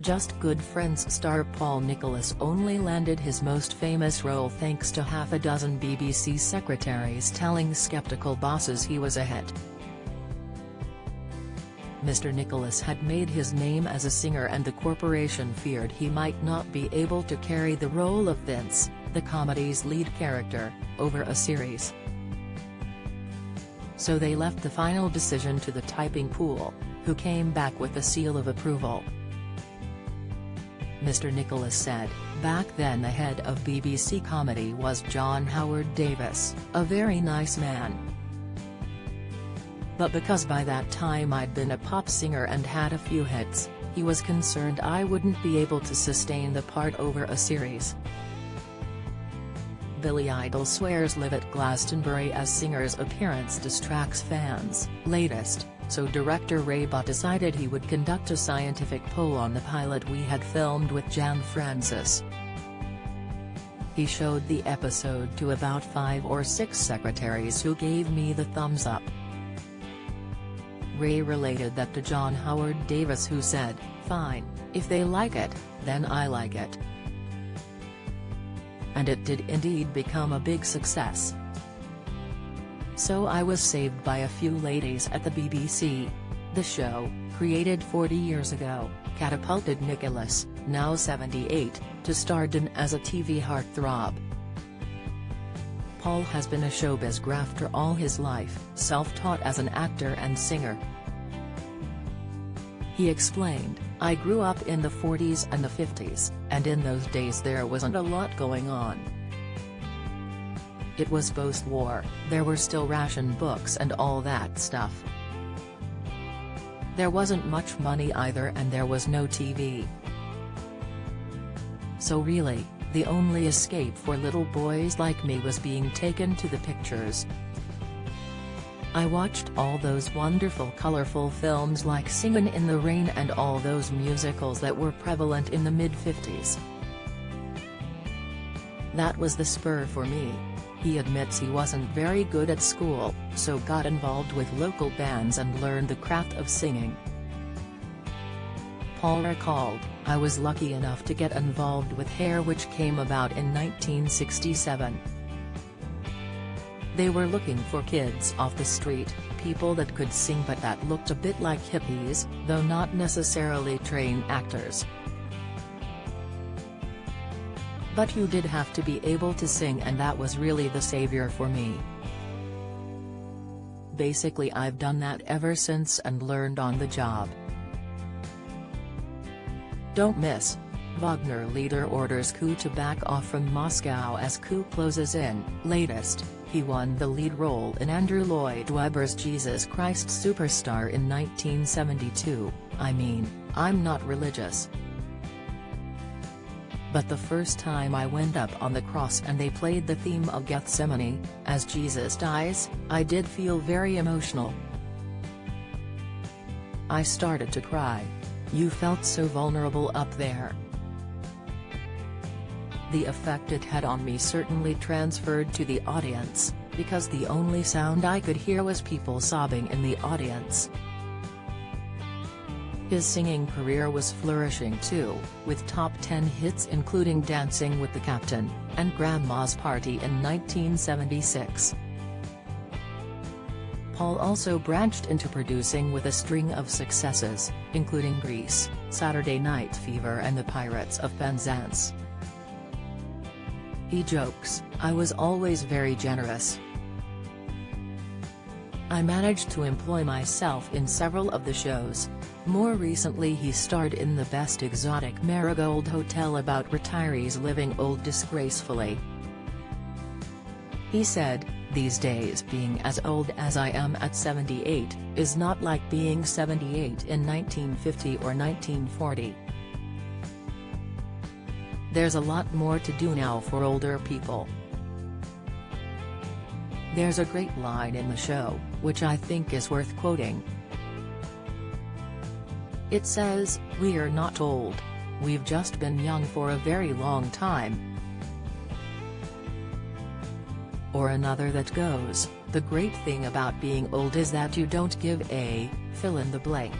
Just Good Friends star Paul Nicholas only landed his most famous role thanks to half a dozen BBC secretaries telling skeptical bosses he was a hit. Mr. Nicholas had made his name as a singer, and the corporation feared he might not be able to carry the role of Vince, the comedy's lead character, over a series. So they left the final decision to the typing pool, who came back with a seal of approval. Mr. Nicholas said, "Back then the head of BBC Comedy was John Howard Davis, a very nice man. But because by that time I'd been a pop singer and had a few hits, he was concerned I wouldn't be able to sustain the part over a series." Billy Idol swears live at Glastonbury as singer's appearance distracts fans. Latest, so director Ray Butt decided he would conduct a scientific poll on the pilot we had filmed with Jan Francis. He showed the episode to about 5 or 6 secretaries who gave me the thumbs up. Ray related that to John Howard Davis, who said, "Fine, if they like it, then I like it." And it did indeed become a big success. So I was saved by a few ladies at the BBC. The show, created 40 years ago, catapulted Nicholas, now 78, to stardom as a TV heartthrob. Paul has been a showbiz grafter all his life, self-taught as an actor and singer. He explained, "I grew up in the 40s and the 50s, and in those days there wasn't a lot going on. It was post-war, there were still ration books and all that stuff. There wasn't much money either, and there was no TV. So really, the only escape for little boys like me was being taken to the pictures. I watched all those wonderful colorful films like Singin' in the Rain and all those musicals that were prevalent in the mid-50s. That was the spur for me." He admits he wasn't very good at school, so got involved with local bands and learned the craft of singing. Paul recalled, "I was lucky enough to get involved with Hair, which came about in 1967. They were looking for kids off the street, people that could sing but that looked a bit like hippies, though not necessarily trained actors. But you did have to be able to sing, and that was really the savior for me. Basically I've done that ever since and learned on the job." Don't miss. Wagner leader orders coup to back off from Moscow as coup closes in. Latest, he won the lead role in Andrew Lloyd Webber's Jesus Christ Superstar in 1972, I mean, I'm not religious. But the first time I went up on the cross and they played the theme of Gethsemane, as Jesus dies, I did feel very emotional. I started to cry. You felt so vulnerable up there. The effect it had on me certainly transferred to the audience, because the only sound I could hear was people sobbing in the audience. His singing career was flourishing too, with top 10 hits including Dancing with the Captain, and Grandma's Party in 1976. Paul also branched into producing with a string of successes, including Grease, Saturday Night Fever and The Pirates of Penzance. He jokes, "I was always very generous. I managed to employ myself in several of the shows." More recently he starred in the Best Exotic Marigold Hotel about retirees living old disgracefully. He said, "These days being as old as I am at 78, is not like being 78 in 1950 or 1940. There's a lot more to do now for older people." There's a great line in the show, which I think is worth quoting. It says, "We're not old. We've just been young for a very long time." Or another that goes, "The great thing about being old is that you don't give a fill in the blank.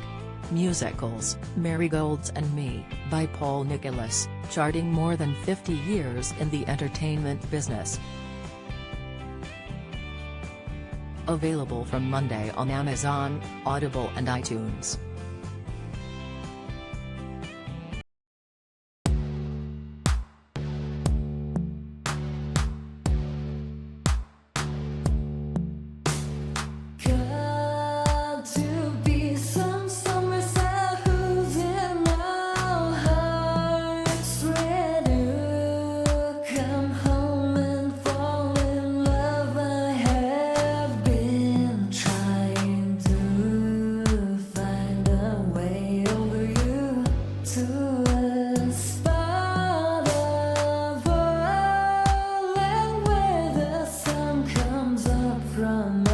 Musicals, Marigolds and Me, by Paul Nicholas, charting more than 50 years in the entertainment business. Available from Monday on Amazon, Audible and iTunes. Got to be some summer sad who's in our hearts ready to come home and fall in love. I have been trying to find a way over you to a spot of all and where the sun comes up from